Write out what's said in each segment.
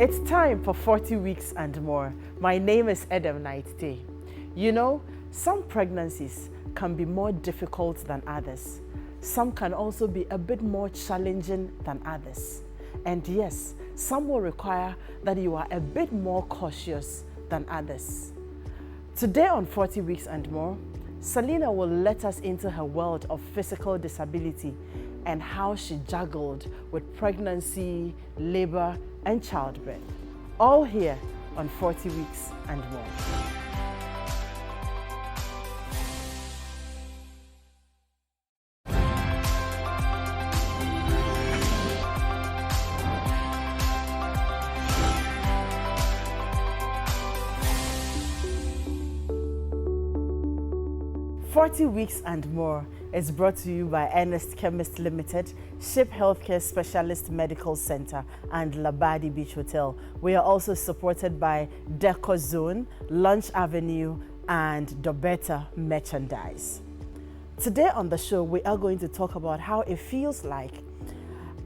It's time for 40 weeks and more. My name is Edem Knight-Tay. You know, some pregnancies can be more difficult than others. Some can also be a bit more challenging than others. And yes, some will require that you are a bit more cautious than others. Today on 40 Weeks and More, Selena will let us into her world of physical disability and how she juggled with pregnancy, labor, and childbirth. All here on 40 Weeks and More. "40 Weeks and More" is brought to you by Ernest Chemist Limited, Ship Healthcare Specialist Medical Center, and Labadi Beach Hotel. We are also supported by Deco Zone, Lunch Avenue, and Dobeta Merchandise. Today on the show, we are going to talk about how it feels like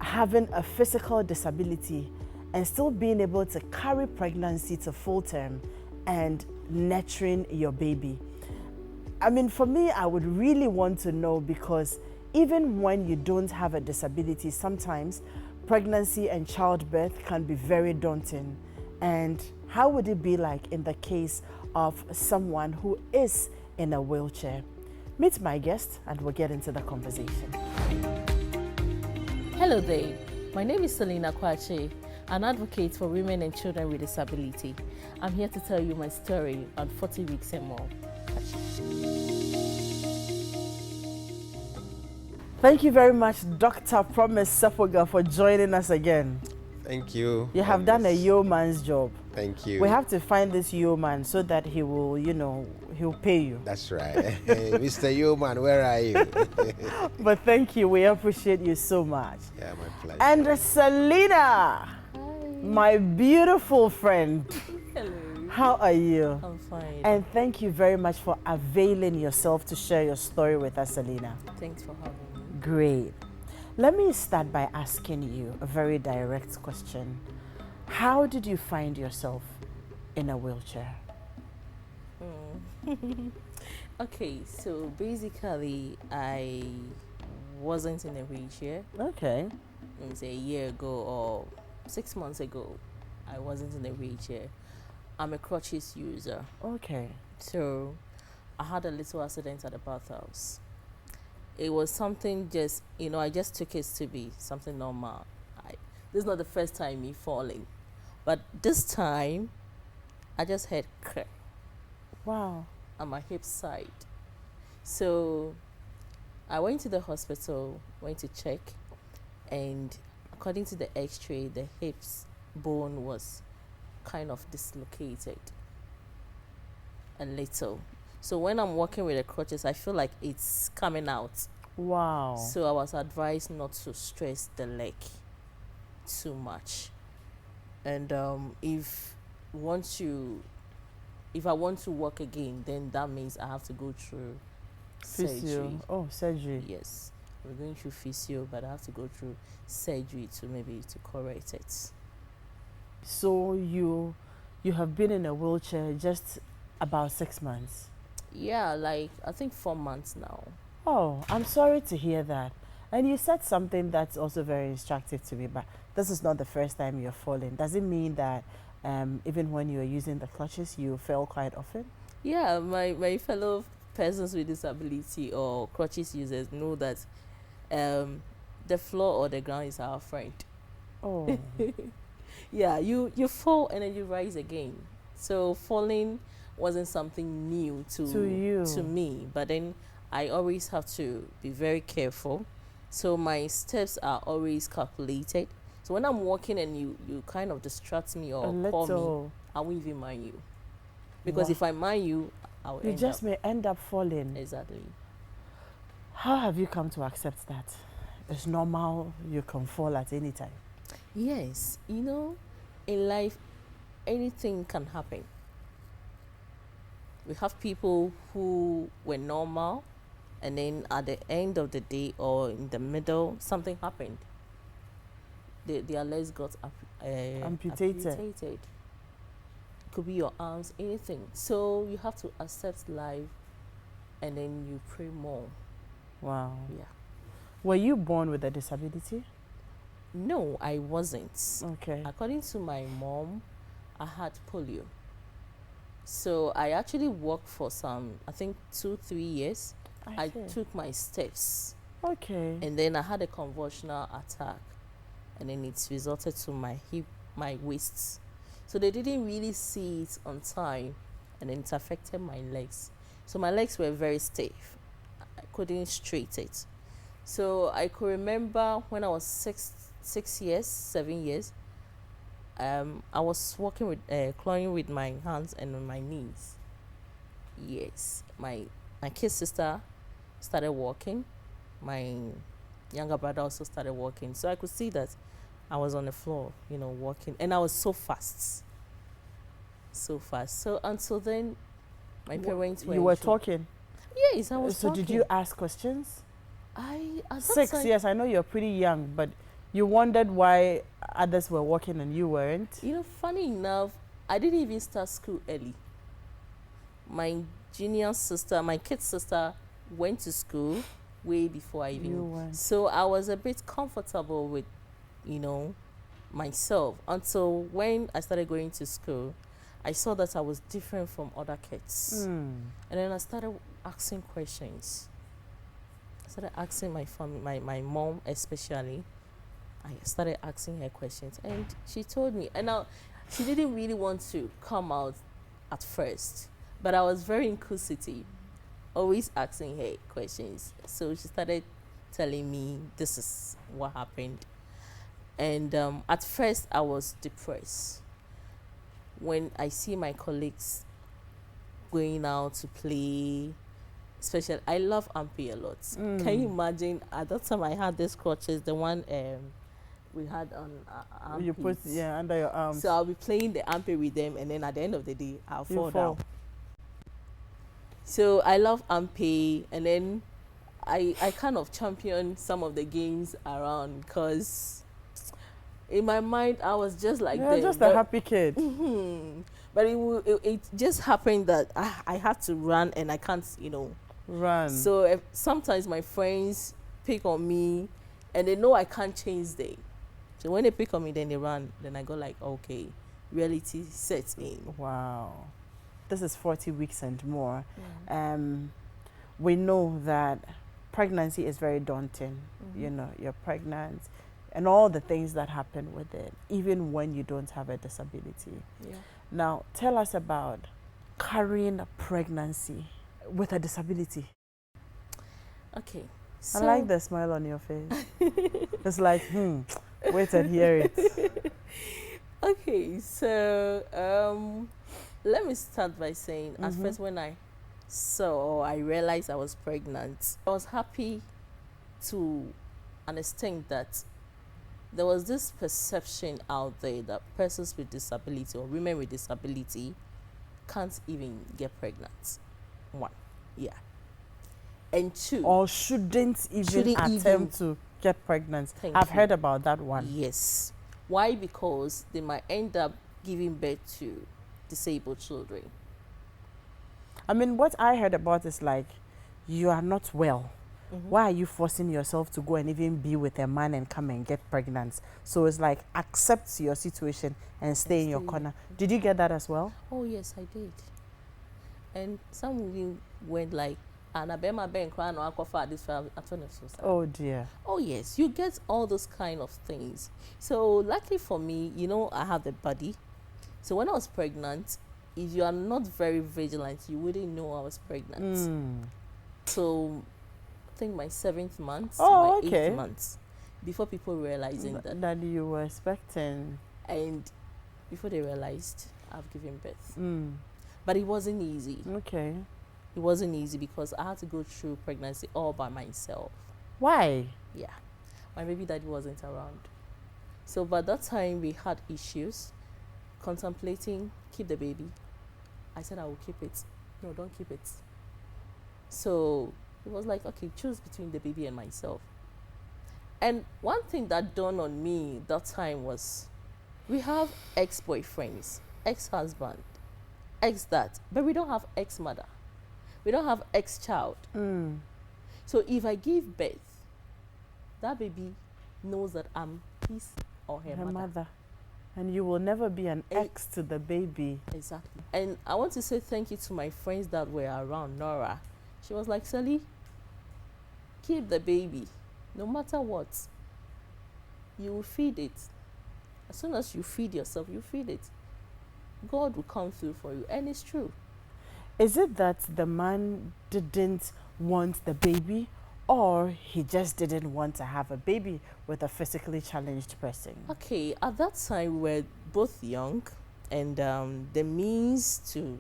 having a physical disability and still being able to carry pregnancy to full term and nurturing your baby. I mean, for me, I would really want to know, because even when you don't have a disability, sometimes pregnancy and childbirth can be very daunting. And how would it be like in the case of someone who is in a wheelchair? Meet my guest and we'll get into the conversation. Hello there, my name is Selina Kwakye, an advocate for women and children with disability. I'm here to tell you my story on 40 Weeks and More. Thank you very much, Dr. Promise Sefogah, for joining us again. Thank you. You have done a yeoman's job. Thank you. We have to find this yeoman so that he will, he'll pay you. That's right. Hey, Mr. Yeoman, where are you? But thank you. We appreciate you so much. Yeah, my pleasure. And Selena, my beautiful friend. Hello. How are you? I'm fine. And thank you very much for availing yourself to share your story with us, Selena. Thanks for having me. Great. Let me start by asking you a very direct question. How did you find yourself in a wheelchair? Okay, so basically, I wasn't in a wheelchair. Okay. Let me say a year ago or 6 months ago, I wasn't in a wheelchair. I'm a crutches user. Okay. So I had a little accident at the bathhouse. It was something just, I just took it to be something normal. This is not the first time me falling. But this time, I just had crack. Wow. On my hip side. So I went to the hospital, went to check, and according to the x-ray, the hips bone was kind of dislocated a little. So when I'm walking with the crutches, I feel like it's coming out. Wow. So I was advised not to stress the leg too much. And if I want to walk again, then that means I have to go through Physio. surgery. Oh, surgery. Yes, we're going through physio, but I have to go through surgery to correct it. So you have been in a wheelchair just about 6 months? Yeah, like I think 4 months now. Oh, I'm sorry to hear that. And you said something that's also very instructive to me, but this is not the first time you're falling. Does it mean that even when you are using the crutches, you fell quite often? Yeah, my fellow persons with disability or crutches users know that the floor or the ground is our friend. Oh. Yeah, you fall and then you rise again. So falling wasn't something new to me, but then I always have to be very careful. So my steps are always calculated. So when I'm walking and you kind of distract me or call me, I won't even mind you. Because if I mind you, I will may end up falling. Exactly. How have you come to accept that? It's normal, you can fall at any time. Yes, in life, anything can happen. We have people who were normal, and then at the end of the day or in the middle, something happened. Their legs got amputated. Could be your arms, anything. So you have to accept life, and then you pray more. Wow. Yeah. Were you born with a disability? No, I wasn't. Okay. According to my mom, I had polio. So I actually worked for I think 2-3 years. I took my steps. Okay. And then I had a convulsional attack. And then it resulted to my hip, my waist. So they didn't really see it on time. And then it affected my legs. So my legs were very stiff. I couldn't straighten it. So I could remember when I was 7 years, I was walking with, clawing with my hands and on my knees. Yes, my kid sister started walking. My younger brother also started walking. So I could see that I was on the floor, walking. And I was so fast. So fast. So until then, my parents were... You were talking? Yes, I was talking. So did you ask questions? At 6 years, I know you're pretty young, but you wondered why others were walking and you weren't? Funny enough, I didn't even start school early. My junior sister, my kid sister, went to school way before I even... You went. So I was a bit comfortable with, myself. Until when I started going to school, I saw that I was different from other kids. And then I started asking questions. I started asking my family, my mom especially. I started asking her questions, and she told me. And now, she didn't really want to come out at first, but I was very inquisitive, always asking her questions. So she started telling me this is what happened. And at first, I was depressed. When I see my colleagues going out to play, especially, I love Ampe a lot. Can you imagine? At that time, I had these crutches, the one we had on you put under your arms. So I'll be playing the Ampe with them, and then at the end of the day, I'll fall down. So I love Ampe, and then I kind of champion some of the games around, because in my mind I was just like them. Just a happy kid. But it just happened that I had to run, and I can't, run. So sometimes my friends pick on me, and they know I can't change them. So when they pick on me, then they run. Then I go like, okay, reality sets in. Wow. This is 40 weeks and more. We know that pregnancy is very daunting. You're pregnant and all the things that happen with it, even when you don't have a disability. Now, tell us about carrying a pregnancy with a disability. Okay. I like the smile on your face. It's like, wait and hear it. Okay, so let me start by saying, at first when I realized I was pregnant, I was happy to understand that there was this perception out there that persons with disability or women with disability can't even get pregnant. 1, and 2, or shouldn't even attempt to get pregnant. I've heard about that one. Yes. Why? Because they might end up giving birth to disabled children. I mean, what I heard about is like, you are not well. Why are you forcing yourself to go and even be with a man and come and get pregnant? So it's like, accept your situation and stay in your corner. Did you get that as well? Oh yes, I did. And some of you went like, oh dear. Oh yes, you get all those kind of things. So luckily for me, I have the body. So when I was pregnant, if you are not very vigilant, you wouldn't know I was pregnant. So I think my 7th month, my 8th month, before people realizing that you were expecting, and before they realized I've given birth. But it wasn't easy. Okay. It wasn't easy because I had to go through pregnancy all by myself. Why? Yeah. My baby daddy wasn't around. So by that time we had issues, contemplating keep the baby. I said I will keep it. No, don't keep it. So it was like, okay, choose between the baby and myself. And one thing that dawned on me that time was, We have ex-boyfriends, ex-husband, ex-that, but we don't have ex-mother. We don't have ex-child. So if I give birth, that baby knows that I'm his or her mother. And you will never be an ex to the baby. Exactly. And I want to say thank you to my friends that were around. Nora, she was like, Sally, keep the baby. No matter what, you will feed it. As soon as you feed yourself, you feed it. God will come through for you. And it's true. Is it that the man didn't want the baby, or he just didn't want to have a baby with a physically challenged person? Okay, at that time we were both young, and the means to,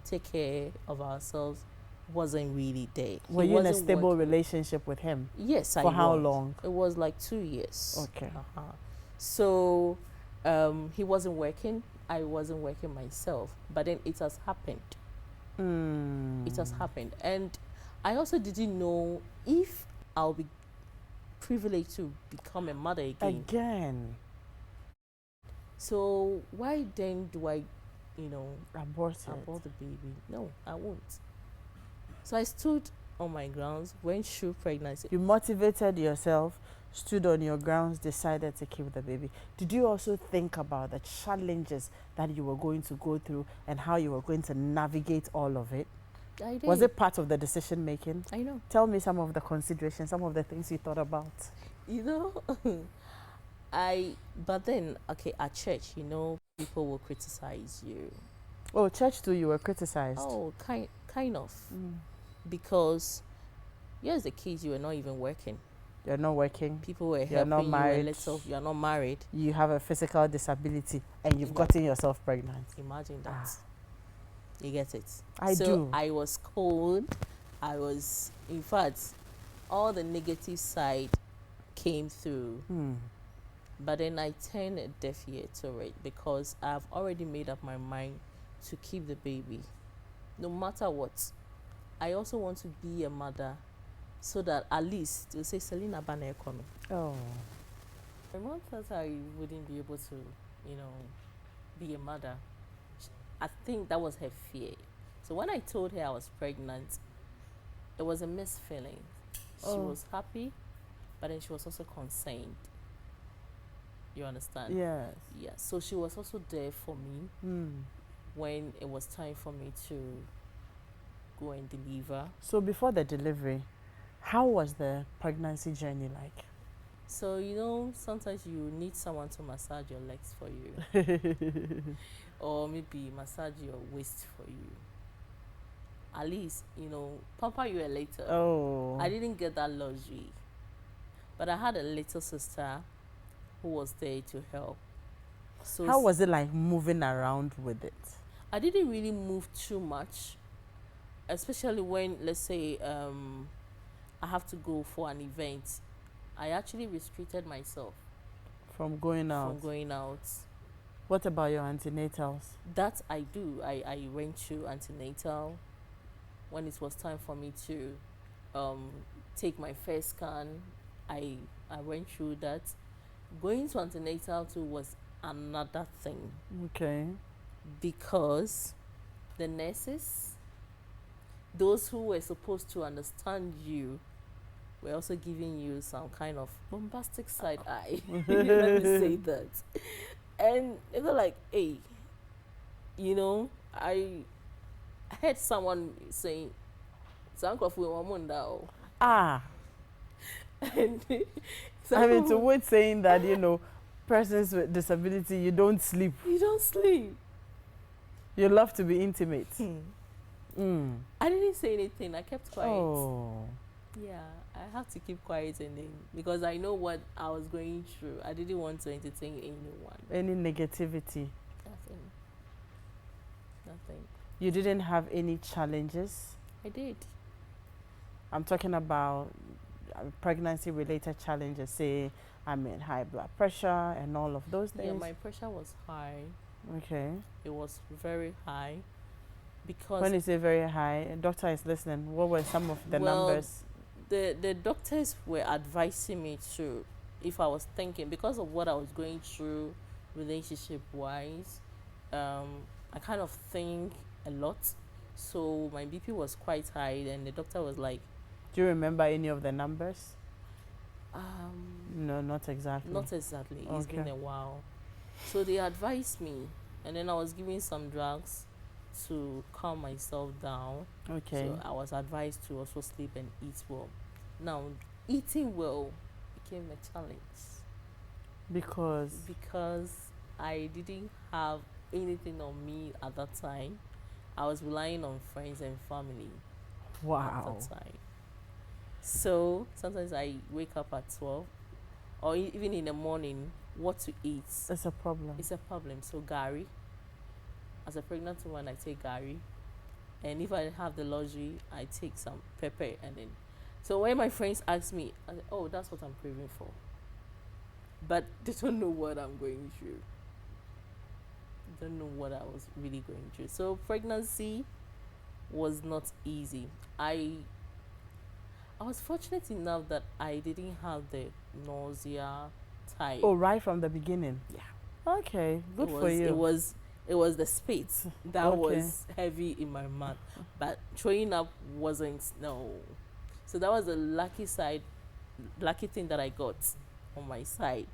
take care of ourselves wasn't really there. Were you in a stable relationship with him? Yes, I was. For how was. long? It was like 2 years. Okay. So he wasn't working. I wasn't working myself. But then it has happened. It has happened. And I also didn't know if I'll be privileged to become a mother again. So why then do I, abort the baby? No, I won't. So I stood on my grounds, went through pregnancy. You motivated yourself, stood on your grounds, decided to keep the baby. Did you also think about the challenges that you were going to go through and how you were going to navigate all of it? I did. Was it part of the decision making? I know. Tell me some of the considerations, some of the things you thought about. But then, okay, at church, people will criticize you. Oh, church too, you were criticized? Oh, kind of. Because here's the case, you were not even working. You're not working. People were helping. You're not married. You're not married. You have a physical disability and you've gotten yourself pregnant. Imagine that. You get it? I do. I was cold. In fact, all the negative side came through. But then I turned a deaf ear to it because I've already made up my mind to keep the baby. No matter what. I also want to be a mother so that at least they'll say, Selena Bane Kono. Oh. My mom thought I wouldn't be able to, be a mother. I think that was her fear. So when I told her I was pregnant, it was a mixed feeling. She was happy, but then she was also concerned. You understand? Yes. Yeah. So she was also there for me when it was time for me to go and deliver. So before the delivery, how was the pregnancy journey like? So, sometimes you need someone to massage your legs for you. Or maybe massage your waist for you. At least, pamper you a little. Oh. I didn't get that luxury. But I had a little sister who was there to help. So how was it like moving around with it? I didn't really move too much. Especially when, let's say, I have to go for an event. I actually restricted myself from going out. What about your antenatals? That I do. I went to antenatal when it was time for me to take my first scan. I went through that. Going to antenatal too was another thing. Okay. Because the nurses, those who were supposed to understand you, were also giving you some kind of bombastic side eye. Let me say that. And they were like, hey, I heard someone saying, and to wait saying that, persons with disability, you don't sleep. You don't sleep. You love to be intimate. I didn't say anything. I kept quiet. Oh. Yeah, I have to keep quiet and then because I know what I was going through. I didn't want to entertain anyone. Any negativity? Nothing. You didn't have any challenges? I did. I'm talking about pregnancy-related challenges. Say, high blood pressure and all of those things. Yeah, my pressure was high. Okay. It was very high. Because when you say very high, a doctor is listening. What were some of the numbers? The doctors were advising me to, if I was thinking, because of what I was going through relationship wise. I kind of think a lot. So my BP was quite high, and the doctor was like, do you remember any of the numbers? No, not exactly. Not exactly. It's been a while. So they advised me, and then I was given some drugs to calm myself down. Okay. So I was advised to also sleep and eat well. Now, eating well became a challenge. Because I didn't have anything on me at that time. I was relying on friends and family. Wow. At that time. So sometimes I wake up at 12, or even in the morning, what to eat. It's a problem. It's a problem. So gari. As a pregnant woman, I take gari. And if I have the luxury, I take some pepper. And then, so when my friends ask me, I say, oh, that's what I'm craving for. But they don't know what I'm going through. They don't know what I was really going through. So pregnancy was not easy. I was fortunate enough that I didn't have the nausea type. Oh, right from the beginning? Yeah. Okay, good for you. It was the spit that was heavy in my mouth. But throwing up wasn't, no. So that was the lucky thing that I got on my side.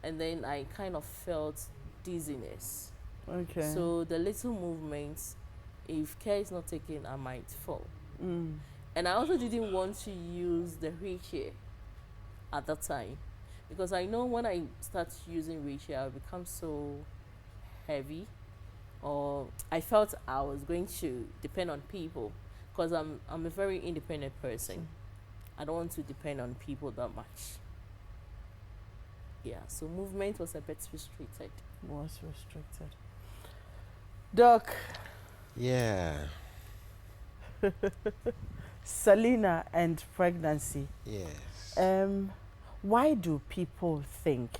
And then I kind of felt dizziness. Okay. So the little movements, if care is not taken, I might fall. And I also didn't want to use the wheelchair at that time, because I know when I start using wheelchair, I'll become so heavy, or I felt I was going to depend on people, because I'm a very independent person. I don't want to depend on people that much. Yeah, so movement was a bit restricted. Doc. Yeah. Selena and pregnancy. Yes. Why do people think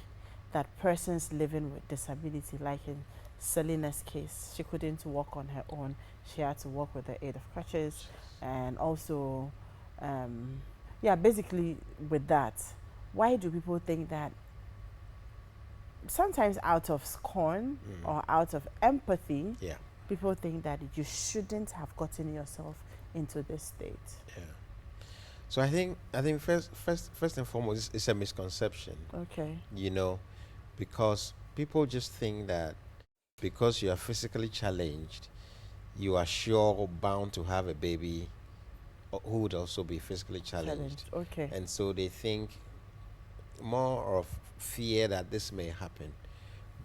that persons living with disability, like in Selena's case, she couldn't walk on her own, she had to walk with the aid of crutches, and also, basically with that, why do people think that, sometimes out of scorn or out of empathy, people think that you shouldn't have gotten yourself into this state? Yeah. So I think first and foremost, it's a misconception. Okay. You know, because people just think that because you are physically challenged, you are sure or bound to have a baby who would also be physically challenged. Okay. And so they think more of fear that this may happen.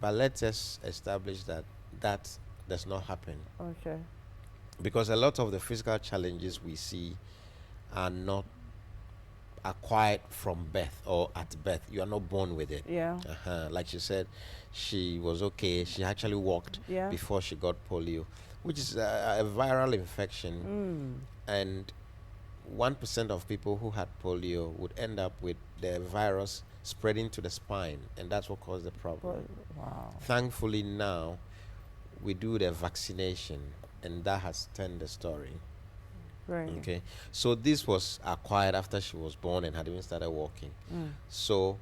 But let us establish that that does not happen. Okay. Because a lot of the physical challenges we see are not acquired from birth or at birth. You are not born with it. Yeah. Like she said, she was okay. She actually walked before she got polio, which is a viral infection. And 1% of people who had polio would end up with the virus spreading to the spine, and that's what caused the problem. Wow. Thankfully now we do the vaccination, and that has turned the story. Right. Okay, so this was acquired after she was born and had even started walking. So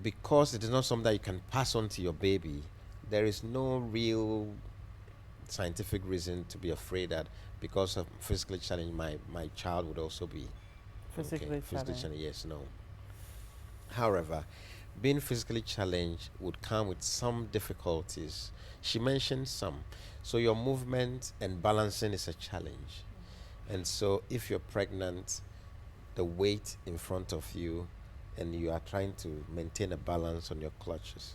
because it is not something that you can pass on to your baby, there is no real scientific reason to be afraid that because of physically challenged, my child would also be physically challenged. Yes, no. However, being physically challenged would come with some difficulties. She mentioned some. So your movement and balancing is a challenge. And so if you're pregnant, the weight in front of you, and you are trying to maintain a balance on your clutches.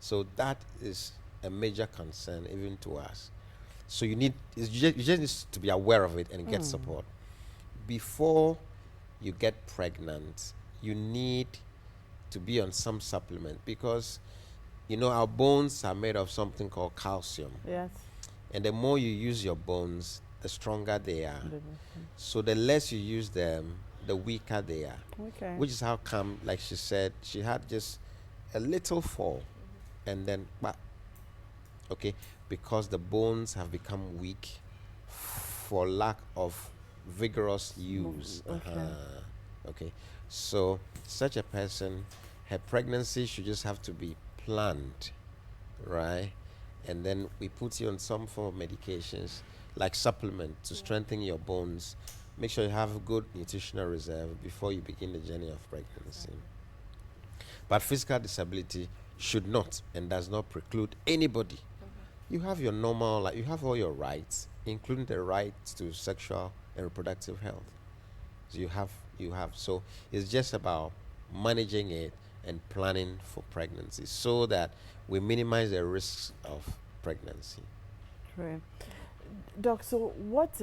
So that is a major concern even to us. So you just need to be aware of it and get support. Before you get pregnant, you need to be on some supplement, because our bones are made of something called calcium. Yes. And the more you use your bones, the stronger they are. So the less you use them, the weaker they are. Okay. Which is how come, like she said, she had just a little fall and then okay, because the bones have become weak for lack of vigorous use. Okay. So such a person, her pregnancy should just have to be planned, right? And then we put you on some form of medications like supplement to strengthen your bones. Make sure you have a good nutritional reserve before you begin the journey of pregnancy. But physical disability should not and does not preclude anybody. You have your normal, like you have all your rights, including the right to sexual and reproductive health. So you have. So it's just about managing it and planning for pregnancy so that we minimize the risks of pregnancy. Right. Doc, so what's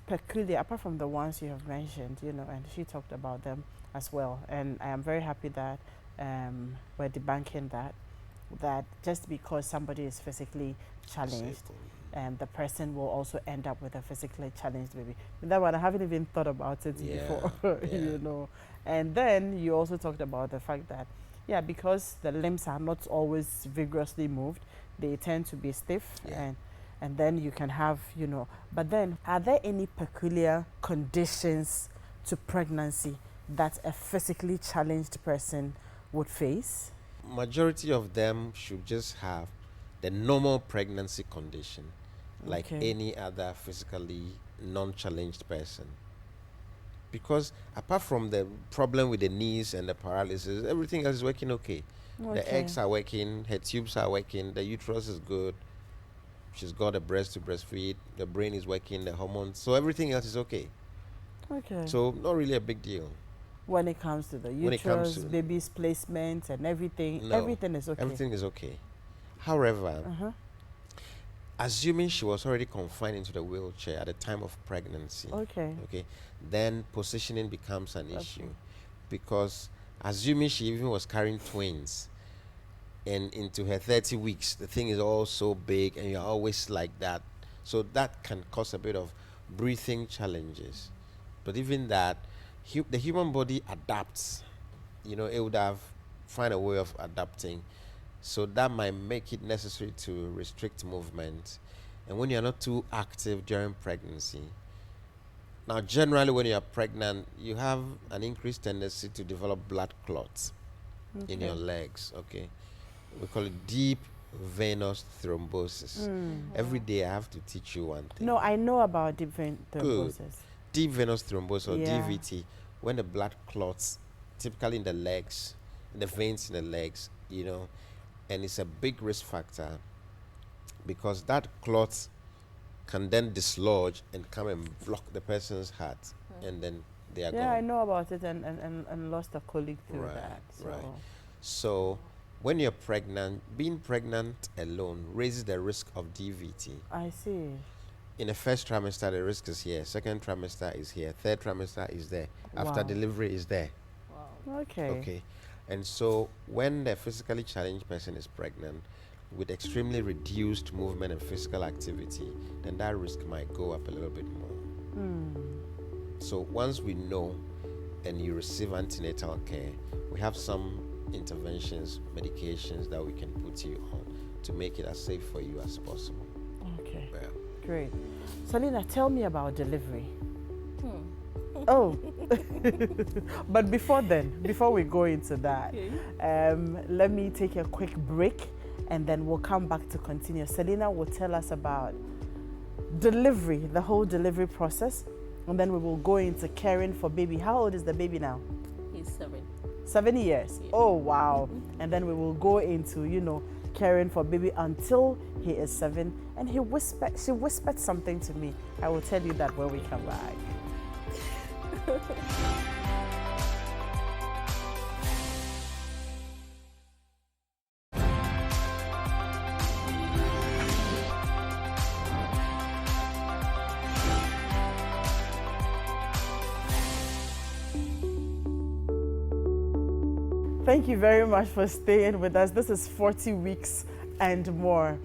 peculiar, apart from the ones you have mentioned, you know, and she talked about them as well, and I am very happy that we're debunking that just because somebody is physically challenged, the person will also end up with a physically challenged baby. That one, I haven't even thought about it before, you know. And then you also talked about the fact that, because the limbs are not always vigorously moved, they tend to be stiff, and then you can have, you know. But then, are there any peculiar conditions to pregnancy that a physically challenged person would face? Majority of them should just have the normal pregnancy condition, like any other physically non-challenged person. Because apart from the problem with the knees and the paralysis, everything else is working okay. The eggs are working, her tubes are working, the uterus is good, she's got a breast to breastfeed, the brain is working, the hormones, so everything else is okay. So not really a big deal. When it comes to the uterus, baby's placement and everything, everything is okay. Everything is okay. However, assuming she was already confined into the wheelchair at the time of pregnancy, then positioning becomes an issue. Because assuming she even was carrying twins and into her 30 weeks, the thing is all so big and you're always like that. So that can cause a bit of breathing challenges. But even that, the human body adapts. You know, it would have find a way of adapting. So that might make it necessary to restrict movement. And when you're not too active during pregnancy, now generally when you're pregnant, you have an increased tendency to develop blood clots in your legs, We call it deep venous thrombosis. Every day I have to teach you one thing. No, I know about deep vein thrombosis. Good. Deep venous thrombosis or DVT, when the blood clots, typically in the legs, in the veins in the legs, you know, and it's a big risk factor because that clot can then dislodge and come and block the person's heart, and then they are gone. I know about it and lost a colleague through that. So when you're pregnant, being pregnant alone raises the risk of DVT. I see. In the first trimester, the risk is here. Second trimester is here. Third trimester is there. After delivery is there. Okay. And so when the physically challenged person is pregnant with extremely reduced movement and physical activity, then that risk might go up a little bit more. So once we know and you receive antenatal care, we have some interventions, medications that we can put you on to make it as safe for you as possible. Okay. Great. Selena, tell me about delivery. Oh, but before we go into that, let me take a quick break and then we'll come back to continue. Selena will tell us about delivery, the whole delivery process, and then we will go into caring for baby. How old is the baby now? He's 7. 7 years? Yeah. Oh, wow. And then we will go into, you know, caring for baby until he is 7. And she whispered something to me. I will tell you that when we come back. Thank you very much for staying with us. This is 40 weeks and more.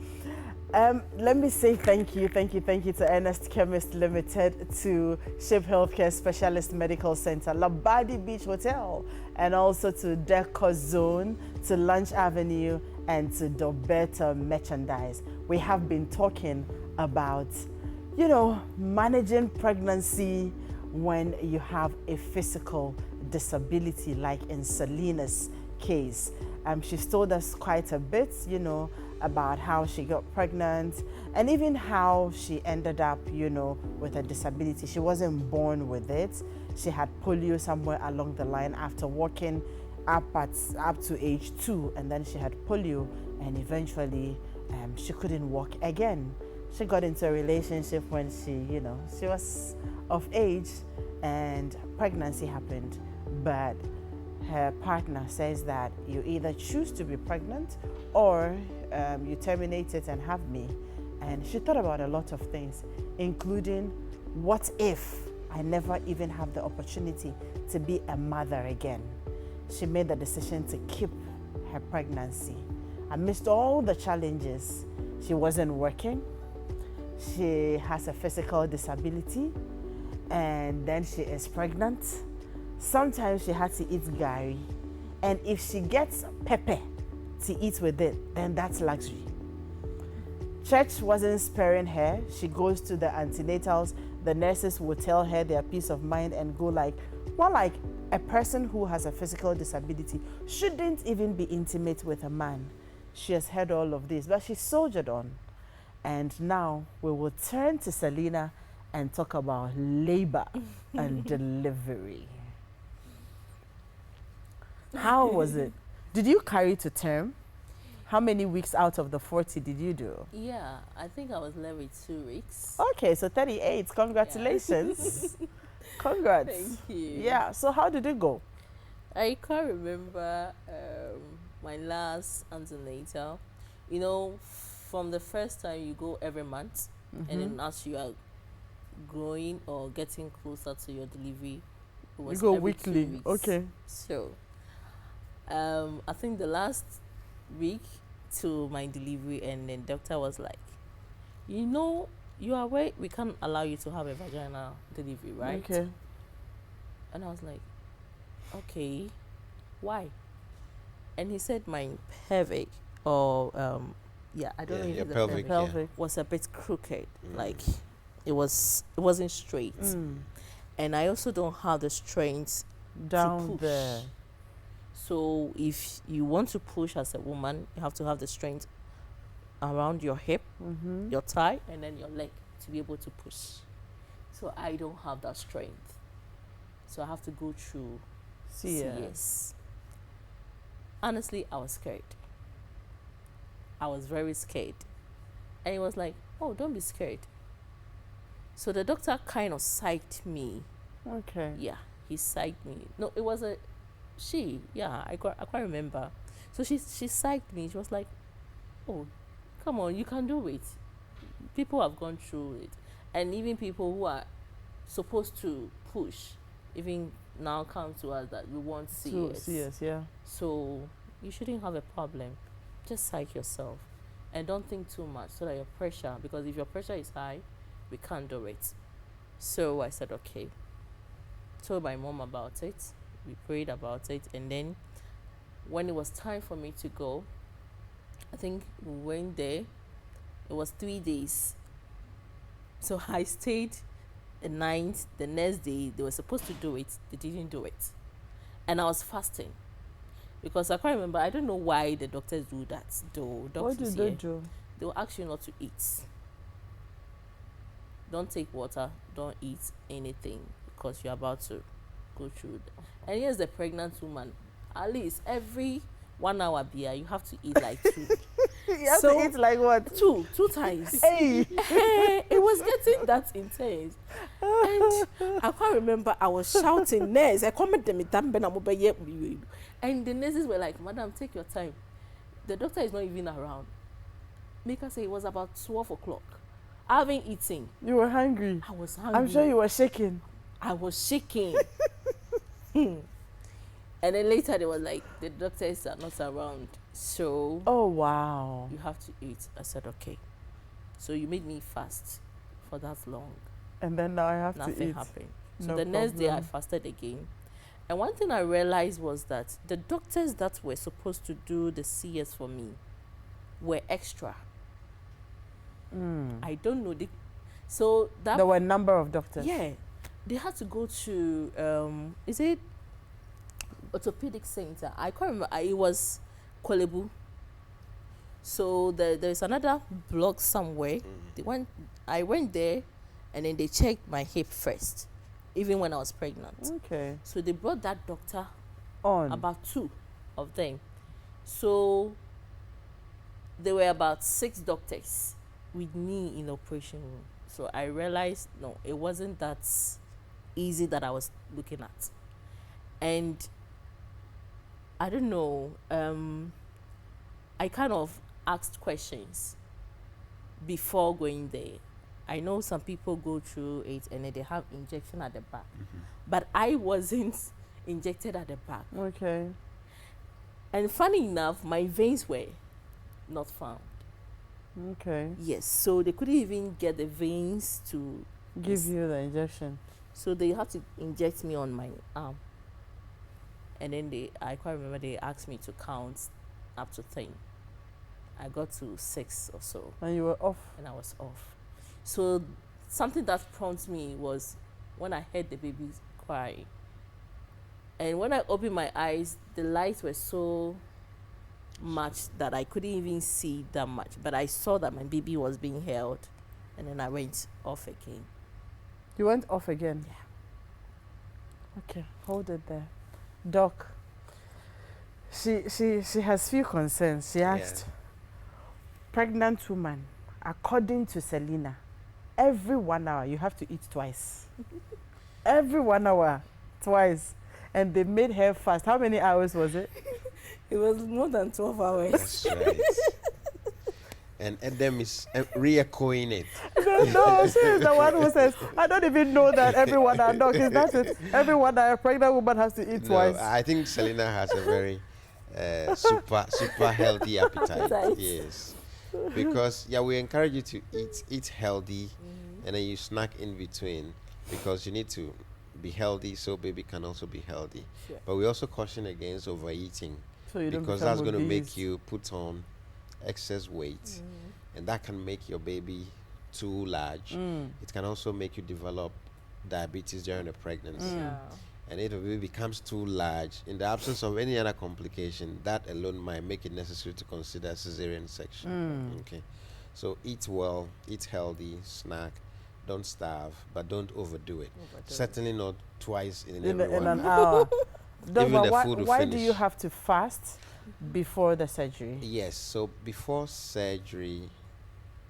Let me say thank you to Ernest Chemist Limited, to Ship Healthcare Specialist Medical Center, Labadi Beach Hotel, and also to Deco Zone, to Lunch Avenue, and to Dobeta Merchandise. We have been talking about, you know, managing pregnancy when you have a physical disability, like in Selena's case. She's told us quite a bit, you know, about how she got pregnant and even how she ended up, you know, with a disability. She wasn't born with it. She had polio somewhere along the line after walking up to age 2, and then she had polio, and eventually she couldn't walk again. She got into a relationship when she was of age, and pregnancy happened. But her partner says that you either choose to be pregnant or you terminate it and have me. And she thought about a lot of things, including, what if I never even have the opportunity to be a mother again? She made the decision to keep her pregnancy. Amidst all the challenges, she wasn't working. She has a physical disability, and then she is pregnant. Sometimes she had to eat gari, and if she gets pepper to eat with it, then that's luxury. Church wasn't sparing her. She goes to the antenatals. The nurses will tell her their peace of mind and go like, more like a person who has a physical disability shouldn't even be intimate with a man. She has heard all of this, but she soldiered on. And now we will turn to Selena and talk about labor and delivery. How was it? Did you carry to term? How many weeks out of the 40 did you do? Yeah, I think I was left with 2 weeks. Okay, so 38. Congratulations. Yeah. Congrats. Thank you. Yeah, so how did it go? I can't remember my last antenatal. You know, from the first time you go every month, and then as you are growing or getting closer to your delivery, it was you go every weekly. 2 weeks. Okay. So, I think the last week to my delivery, and then doctor was like, you know, you are aware we can't allow you to have a vaginal delivery, right? Okay. And I was like, okay, why? And he said my pelvic, or I don't know if the pelvic was a bit crooked, like it wasn't straight, and I also don't have the strength down to push. there. So if you want to push as a woman, you have to have the strength around your hip, your thigh, and then your leg to be able to push. So I don't have that strength. So I have to go through CS. Honestly, I was scared. I was very scared. And he was like, oh, don't be scared. So the doctor kind of psyched me. Okay. Yeah, he psyched me. No, it was she. Yeah, I can't remember. So she psyched me. She was like, oh, come on, you can do it. People have gone through it. And even people who are supposed to push, even now come to us that we want CS. CS, yeah. So you shouldn't have a problem. Just psych yourself. And don't think too much so that your pressure, because if your pressure is high, we can't do it. So I said, okay. Told my mom about it. We prayed about it. And then when it was time for me to go, I think we went there. It was 3 days. So I stayed the night. The next day, they were supposed to do it. They didn't do it. And I was fasting. Because I can't remember. I don't know why the doctors do that. Though What did they do? They will ask you not to eat. Don't take water. Don't eat anything because you're about to go through. And here's the pregnant woman. At least every 1 hour beer, you have to eat like 2. You have to eat like what? 2 times. Hey. It was getting that intense. And I can't remember, I was shouting, nurse, and the nurses were like, madam, take your time. The doctor is not even around. Make her say it was about 12 o'clock. I haven't eaten. You were hungry. I was hungry. I'm sure you were shaking. I was shaking. And then later they were like, the doctors are not around. So oh wow, you have to eat. I said, okay. So you made me fast for that long. And then now I have to eat. Nothing happened. So No the next day I problem. fasted again. And one thing I realized was that the doctors that were supposed to do the CS for me were extra. I don't know. So that there were a number of doctors. yeah, they had to go to is it orthopedic center? I can't remember. It was Kolebu. So there's another block somewhere. I went there, and then they checked my hip first, even when I was pregnant. Okay. So they brought that doctor On. about 2 of them. So there were about 6 doctors with me in the operation room. So I realized, no, it wasn't that easy that I was looking at. And I don't know, I kind of asked questions before going there. I know some people go through it and then they have injection at the back, but I wasn't injected at the back. Okay. And funny enough, my veins were not found. Okay. Yes, so they couldn't even get the veins to Give you the injection. So they had to inject me on my arm. And then I quite remember they asked me to count up to 10. I got to 6 or so. And you were off. And I was off. So something that prompted me was when I heard the baby cry. And when I opened my eyes, the lights were so much that I couldn't even see that much. But I saw that my baby was being held. And then I went off again. You went off again? Yeah. Okay, hold it there. Doc, she has few concerns. She asked, pregnant woman, according to Selena, every 1 hour you have to eat twice. Every 1 hour, twice. And they made her fast. How many hours was it? It was more than 12 hours. That's right. And Edem is re-echoing it. No, she is the one who says, I don't even know that every 1 hour. Doc, is that it? Every 1 hour, a pregnant woman has to eat twice. I think Selena has a very super healthy appetite. Yes. Because, we encourage you to eat healthy, and then you snack in between, because you need to be healthy so baby can also be healthy. Sure. But we also caution against overeating, So you don't because become that's going to obese. make you put on excess weight, and that can make your baby too large. It can also make you develop diabetes during the pregnancy. And if the baby becomes too large, in the absence of any other complication, that alone might make it necessary to consider cesarean section. Okay, so eat well, eat healthy, snack, don't starve, but don't overdo it. Certainly not twice in In an hour. Even the food will why do finish. you have to fast before the surgery? Yes, so before surgery,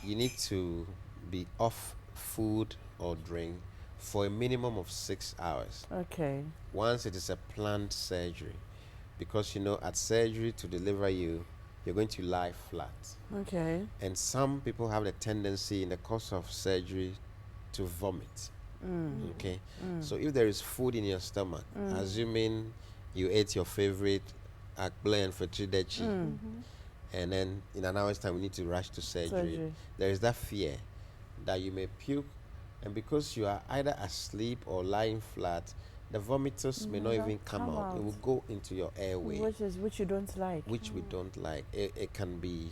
you need to be off food or drink for a minimum of 6 hours. Okay. Once it is a planned surgery, because at surgery to deliver you, you're going to lie flat. Okay. And some people have the tendency in the course of surgery to vomit. Okay, so if there is food in your stomach, assuming you ate your favorite akble and fettuccine, and then in an hour's time we need to rush to surgery. There is that fear that you may puke, and because you are either asleep or lying flat, the vomitus may not even come out. It will go into your airway, which you don't like. which we don't like. It can be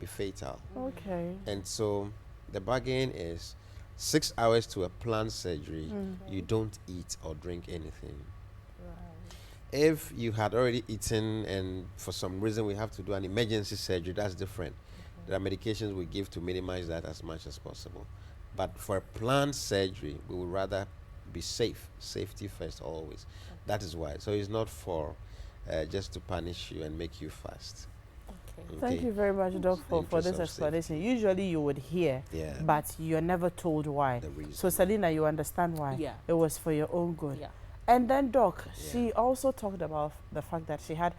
fatal. Okay. And so the bargain is 6 hours to a planned surgery. You don't eat or drink anything. If you had already eaten and for some reason we have to do an emergency surgery, that's different. There are medications we give to minimize that as much as possible. But for a planned surgery, we would rather be safe. Safety first always. That is why. So it's not for just to punish you and make you fast. Okay. Thank you very much, Doc, for this explanation. Usually you would hear, but you're never told why. So, Selena, you understand why? Yeah. It was for your own good. Yeah. And then, Doc, she also talked about the fact that she had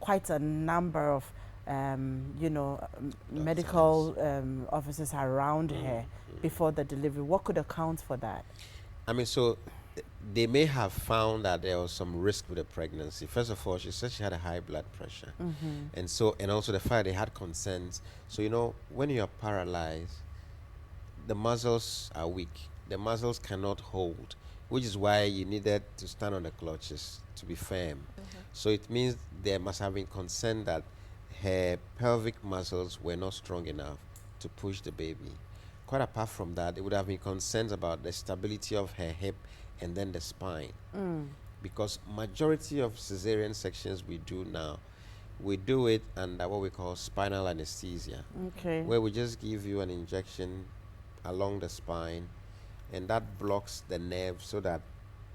quite a number of, medical officers around her before the delivery. What could account for that? I mean, so they may have found that there was some risk with the pregnancy. First of all, she said she had a high blood pressure. And also the fact they had concerns. So, when you're paralyzed, the muscles are weak. The muscles cannot hold, which is why you needed to stand on the clutches to be firm. So it means there must have been concern that her pelvic muscles were not strong enough to push the baby. Quite apart from that, there would have been concerns about the stability of her hip and then the spine. Because majority of cesarean sections we do now, We do it under what we call spinal anesthesia, Okay. where we just give you an injection along the spine, and that blocks the nerve so that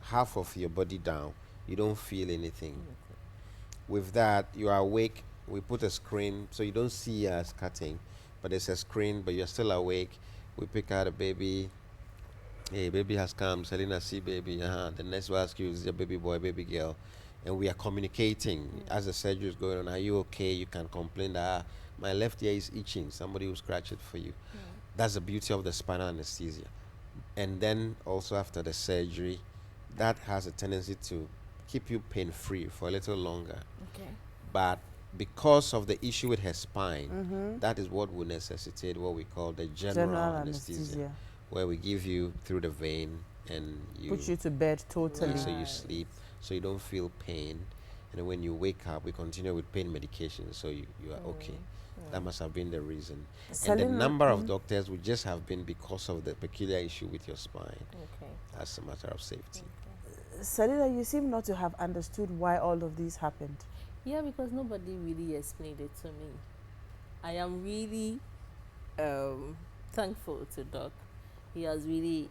half of your body down, you don't feel anything. With that, you are awake. We put a screen so you don't see us cutting, but there's a screen, but you're still awake. We pick out a baby. Hey, baby has come. Selena, see baby. The next will ask you, is it a baby boy, baby girl? And we are communicating as the surgery is going on. Are you okay? You can complain that my left ear is itching. Somebody will scratch it for you. That's the beauty of the spinal anesthesia. And then also after the surgery, that has a tendency to keep you pain-free for a little longer. Okay. But because of the issue with her spine, that is what will necessitate what we call the general anesthesia, where we give you through the vein and you put you to bed totally. so you sleep, so you don't feel pain. And then when you wake up, we continue with pain medication, so you are okay. That must have been the reason. And the number of doctors would just have been because of the peculiar issue with your spine. Okay. As a matter of safety. Selena, you seem not to have understood why all of these happened. Yeah, because nobody really explained it to me. I am really thankful to Doc. He has really,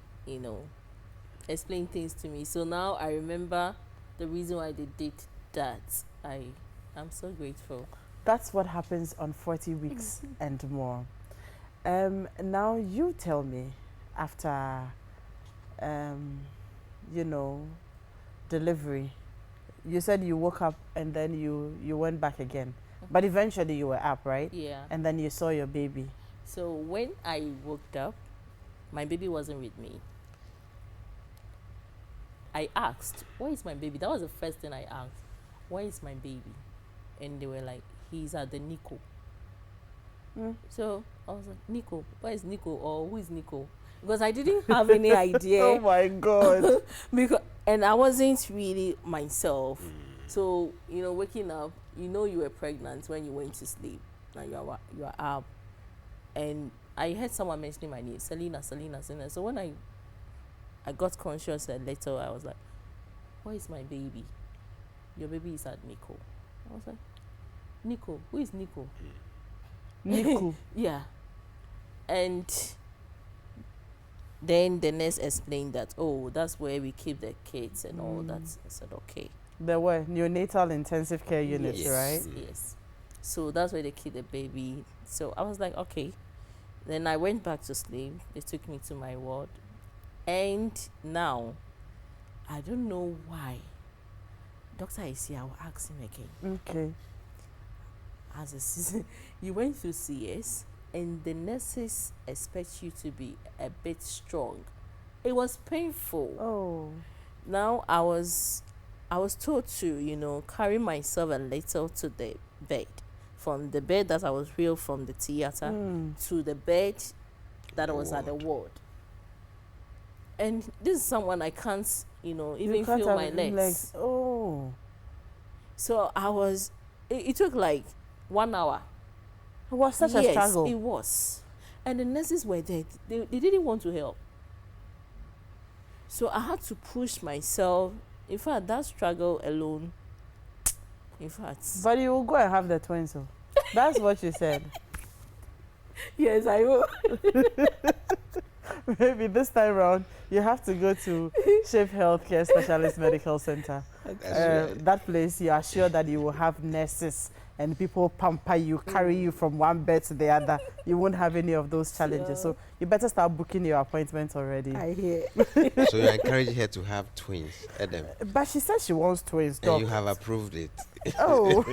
explained things to me. So now I remember the reason why they did that. I'm so grateful. That's what happens on 40 weeks and more. Now you tell me, after, delivery, you said you woke up and then you went back again. But eventually you were up, right? Yeah. And then you saw your baby. So when I woke up, my baby wasn't with me. I asked, where is my baby? That was the first thing I asked. Where is my baby? And they were like, he's at the Nico. So I was like, Nico, where is Nico? Or who is Nico? Because I didn't have any idea. Oh my God. And I wasn't really myself. So, waking up, you were pregnant when you went to sleep. Now you are up. And I heard someone mentioning my name, Selena. So when I got conscious a little, I was like, where is my baby? Your baby is at Nico. I was like, Nico? Who is Nico? Nico. Yeah. And then the nurse explained that, that's where we keep the kids and all that. I said, okay. There were neonatal intensive care units, Yes. right? Yes. So that's where they keep the baby. So I was like, okay. Then I went back to sleep. They took me to my ward. And now, I don't know why. Doctor is here. I will ask him again. Okay. As a season, you went through CS, and the nurses expect you to be a bit strong. It was painful. Oh. Now I was told to carry myself a little to the bed, from the bed that I was wheeled from the theater to the bed that was at the ward. And this is someone I can't even feel my legs. Oh. So it took like 1 hour. It was such a struggle. Yes, it was. And the nurses were there. They didn't want to help. So I had to push myself. In fact, that struggle alone, But you will go and have the twins, so. That's what you said. Yes, I will. Maybe this time around, you have to go to Shape Healthcare Specialist Medical Center. That place, you are sure that you will have nurses and people pamper you, carry you from one bed to the other. You won't have any of those challenges. So you better start booking your appointments already. I hear. So you're encouraging her to have twins, Edem. But she said she wants twins, And you have approved it. Oh.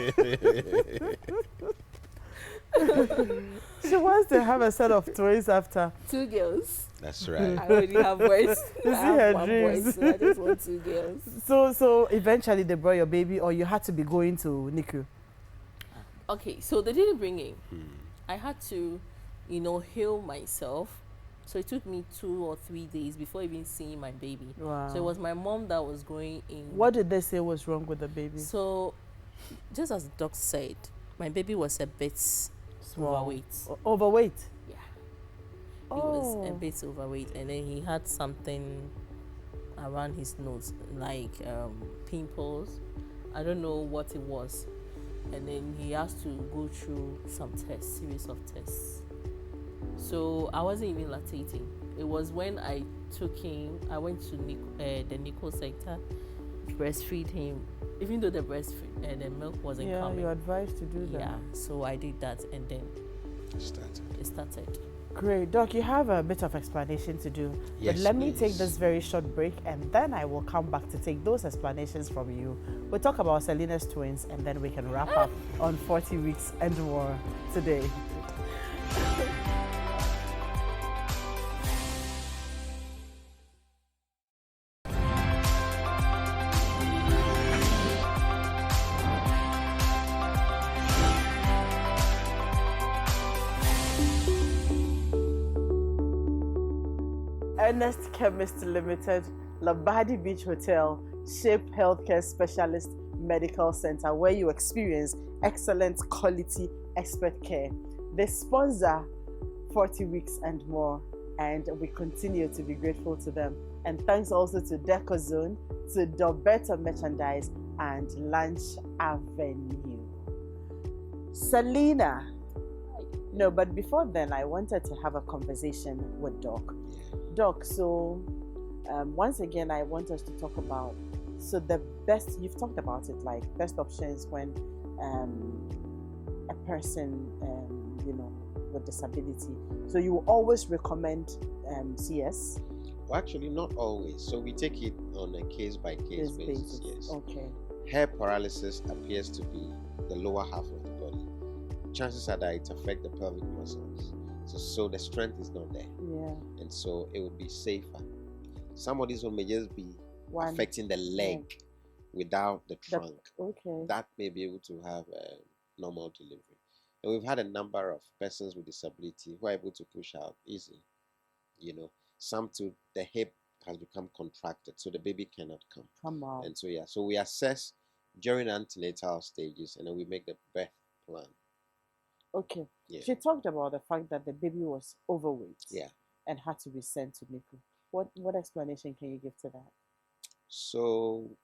She wants to have a set of twins after. 2 girls. That's right. I already have boys. I have her one dreams. boy, so I just want 2 girls. So eventually they brought your baby, or you had to be going to NICU? Okay, so they didn't bring him. I had to, heal myself. So it took me 2 or 3 days before even seeing my baby. Wow. So it was my mom that was going in. What did they say was wrong with the baby? So, just as the doctor said, my baby was a bit overweight. Overweight? Yeah. He was a bit overweight, and then he had something around his nose, like pimples. I don't know what it was. and then he has to go through some tests, series of tests. So I wasn't even lactating. It was when I took him, I went to the NICU center, breastfeed him, even though the the milk wasn't coming. Yeah, you're advised to do that. Yeah, so I did that, and then it started. Great. Doc, you have a bit of explanation to do. Yes, but let me please. take this very short break, and then I will come back to take those explanations from you. We'll talk about Selina's twins, and then we can wrap up on 40 weeks and more today. Ernest Chemist Limited, Labadi Beach Hotel, Shape Healthcare Specialist Medical Center, where you experience excellent quality expert care. They sponsor 40 weeks and more, and we continue to be grateful to them. And thanks also to DecoZone, to Dobeto Merchandise, and Lunch Avenue. Selena. No, but before then, I wanted to have a conversation with Doc. Doc, so once again, I want us to talk about, so the best, you've talked about it, like best options when a person, with disability. So you always recommend CS? Well, actually, not always. So we take it on a case-by-case basis. Yes. Okay. Hair paralysis appears to be the lower half of the body. Chances are that it affects the pelvic muscles. So the strength is not there. Yeah. And so it would be safer. Some of these one may just be affecting the leg without the trunk. Okay. That may be able to have a normal delivery. And we've had a number of persons with disability who are able to push out easy. Some to the hip has become contracted, so the baby cannot come out. And so we assess during antenatal stages, and then we make the birth plan. Okay. Yeah. She talked about the fact that the baby was overweight. Yeah. And had to be sent to NICU. What explanation can you give to that? So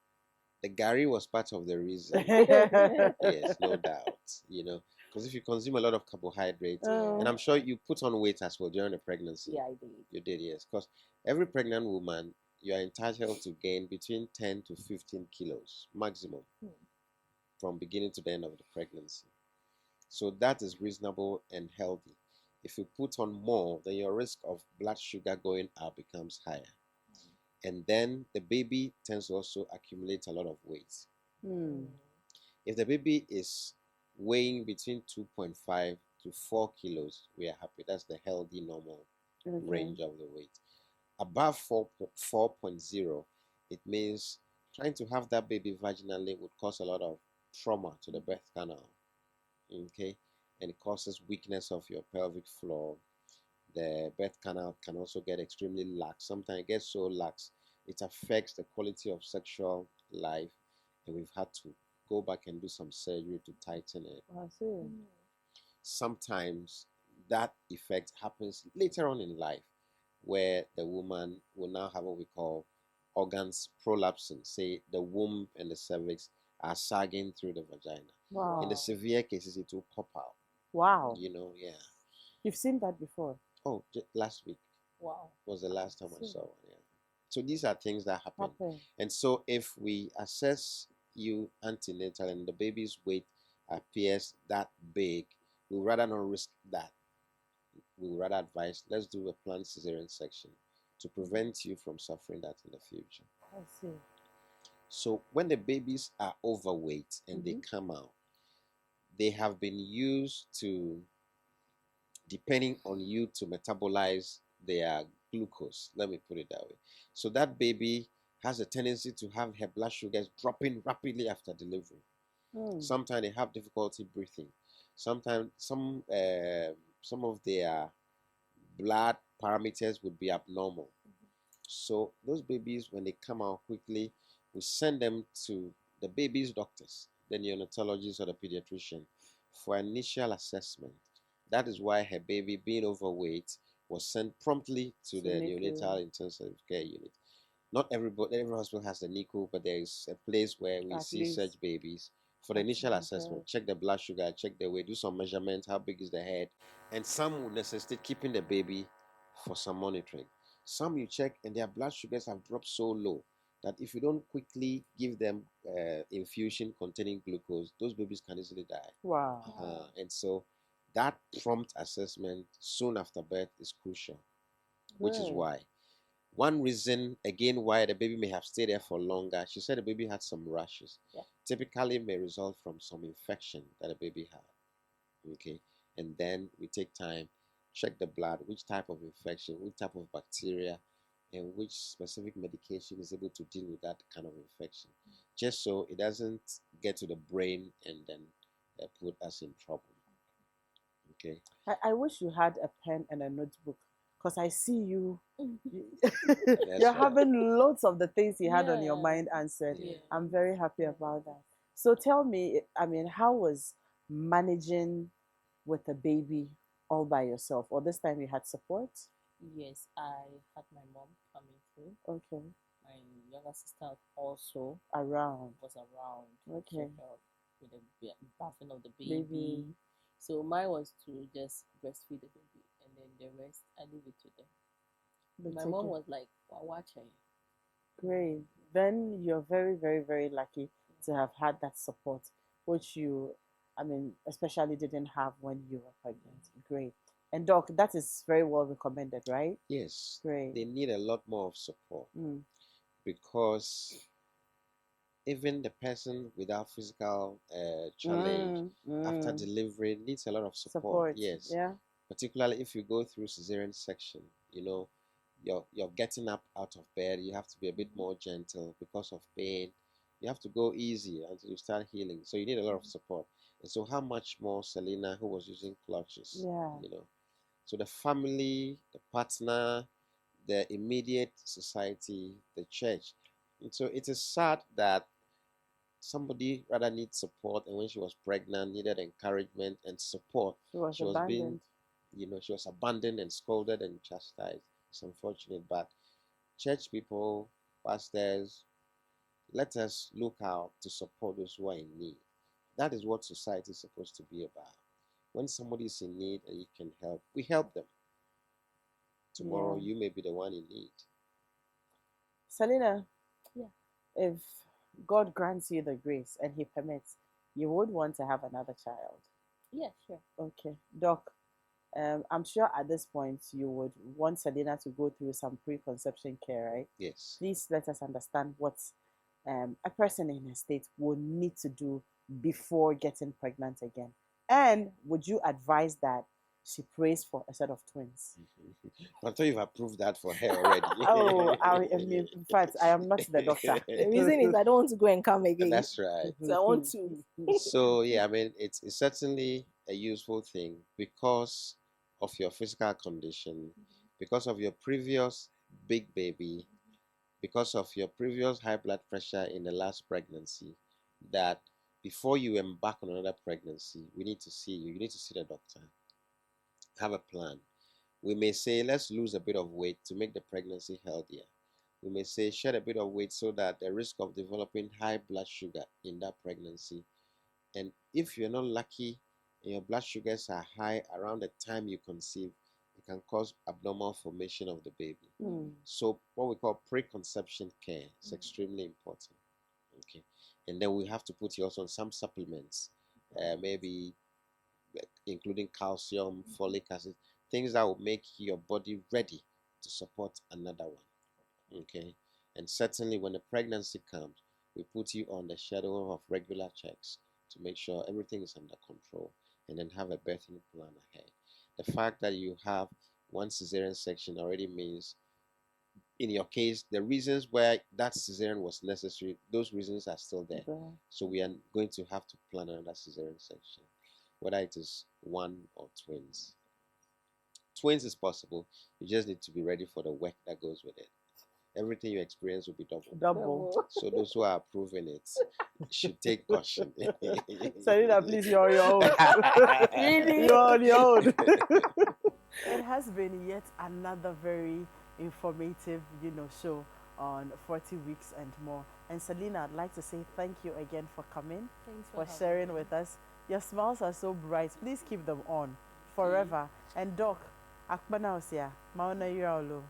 the Gary was part of the reason. Yes, no doubt. Because if you consume a lot of carbohydrates, and I'm sure you put on weight as well during the pregnancy. Yeah, I did. You did, yes. Because every pregnant woman, you are entitled to gain between 10 to 15 kilos maximum from beginning to the end of the pregnancy. So that is reasonable and healthy. If you put on more, then your risk of blood sugar going up becomes higher. And then the baby tends to also accumulate a lot of weight. If the baby is weighing between 2.5 to 4 kilos, we are happy. That's the healthy, normal range of the weight. Above 4.0, it means trying to have that baby vaginally would cause a lot of trauma to the birth canal. Okay, and it causes weakness of your pelvic floor. The birth canal can also get extremely lax. Sometimes it gets so lax, it affects the quality of sexual life, and we've had to go back and do some surgery to tighten it. I see. Sometimes that effect happens later on in life, where the woman will now have what we call organs prolapsing. Say the womb and the cervix are sagging through the vagina. Wow. In the severe cases, it will pop out. Wow. Yeah. You've seen that before? Oh, last week. Wow. Was the last time I saw one. Yeah. So these are things that happen. And so if we assess you antenatal and the baby's weight appears that big, we would rather not risk that. We would rather advise, let's do a planned cesarean section to prevent you from suffering that in the future. I see. So when the babies are overweight and they come out, they have been used to, depending on you, to metabolize their glucose. Let me put it that way. So that baby has a tendency to have her blood sugars dropping rapidly after delivery. Sometimes they have difficulty breathing. Sometimes some of their blood parameters would be abnormal. So those babies, when they come out quickly, we send them to the baby's doctors, the neonatologist or the pediatrician, for initial assessment. That is why her baby, being overweight, was sent promptly to the neonatal intensive care unit. Not every hospital has the NICU, but there is a place where we see such babies for the initial assessment. Check the blood sugar, check the weight, do some measurements, how big is the head, and some will necessitate keeping the baby for some monitoring. Some you check and their blood sugars have dropped so low that if you don't quickly give them infusion containing glucose, those babies can easily die. Wow. And so that prompt assessment soon after birth is crucial, which is why one reason again why the baby may have stayed there for longer. She said the baby had some rashes. Typically may result from some infection that the baby had. Okay, and then we take time, check the blood, which type of infection, which type of bacteria, and which specific medication is able to deal with that kind of infection, just so it doesn't get to the brain and then put us in trouble. Okay. I wish you had a pen and a notebook, because I see you're having loads of the things you had on your mind answered. I'm very happy about that. So tell me, I mean, how was managing with a baby all by yourself? Or this time you had support? Yes, I had my mom coming through. Okay. My younger sister also was around. Okay. To help with the bathing of the baby. So mine was to just breastfeed the baby, and then the rest I leave it to them. My mom was like, well, watch her. Great. Then you're very, very, very lucky to have had that support, which you, I mean, especially didn't have when you were pregnant. Great. And Doc, that is very well recommended, right? Yes. Great. They need a lot more of support because even the person without physical challenge after delivery needs a lot of support. Yes. Yeah. Particularly if you go through cesarean section, you know, you're getting up out of bed. You have to be a bit more gentle because of pain. You have to go easy until you start healing. So you need a lot of support. And so how much more Selena, who was using clutches? Yeah. You know. So the family, the partner, the immediate society, the church. And so it is sad that somebody rather needs support, and when she was pregnant needed encouragement and support. She was being, she was abandoned and scolded and chastised. It's unfortunate, but church people, pastors, let us look out to support those who are in need. That is what society is supposed to be about. When somebody is in need and you can help, we help them. Tomorrow you may be the one in need. Selena, if God grants you the grace and He permits, you would want to have another child? Yeah, sure. Okay. Doc, I'm sure at this point you would want Selena to go through some preconception care, right? Yes. Please let us understand what a person in her state would need to do before getting pregnant again. And would you advise that she prays for a set of twins? I thought you've approved that for her already. I mean, in fact, I am not the doctor. The reason is I don't want to go and come again. That's right. So I want to. So yeah, I mean, it's certainly a useful thing because of your physical condition, because of your previous big baby, because of your previous high blood pressure in the last pregnancy, that before you embark on another pregnancy, we need to see you. You need to see the doctor. Have a plan. We may say, let's lose a bit of weight to make the pregnancy healthier. We may say, shed a bit of weight so that the risk of developing high blood sugar in that pregnancy. And if you're not lucky and your blood sugars are high around the time you conceive, it can cause abnormal formation of the baby. So what we call preconception care is extremely important. Okay. And then we have to put you also on some supplements, maybe including calcium, folic acid, things that will make your body ready to support another one. Okay. And certainly when the pregnancy comes, we put you on the schedule of regular checks to make sure everything is under control, and then have a birthing plan ahead. The fact that you have one cesarean section already means, in your case, the reasons where that cesarean was necessary, those reasons are still there. So we are going to have to plan another cesarean section, whether it is one or twins. Twins is possible. You just need to be ready for the work that goes with it. Everything you experience will be double. So those who are approving it should take caution. Selena, please, you're on your own. You're on your own. It has been yet another very informative, show on 40 weeks and more. And Selena, I'd like to say thank you again for coming, Thanks for sharing with us. Your smiles are so bright. Please keep them on forever. And Doc, Akbanausia, Mauna Yaulo,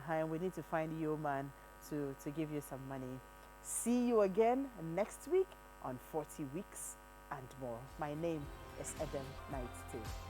and we need to find you, man, to give you some money. See you again next week on 40 weeks and more. My name is Edem Knight-Tay.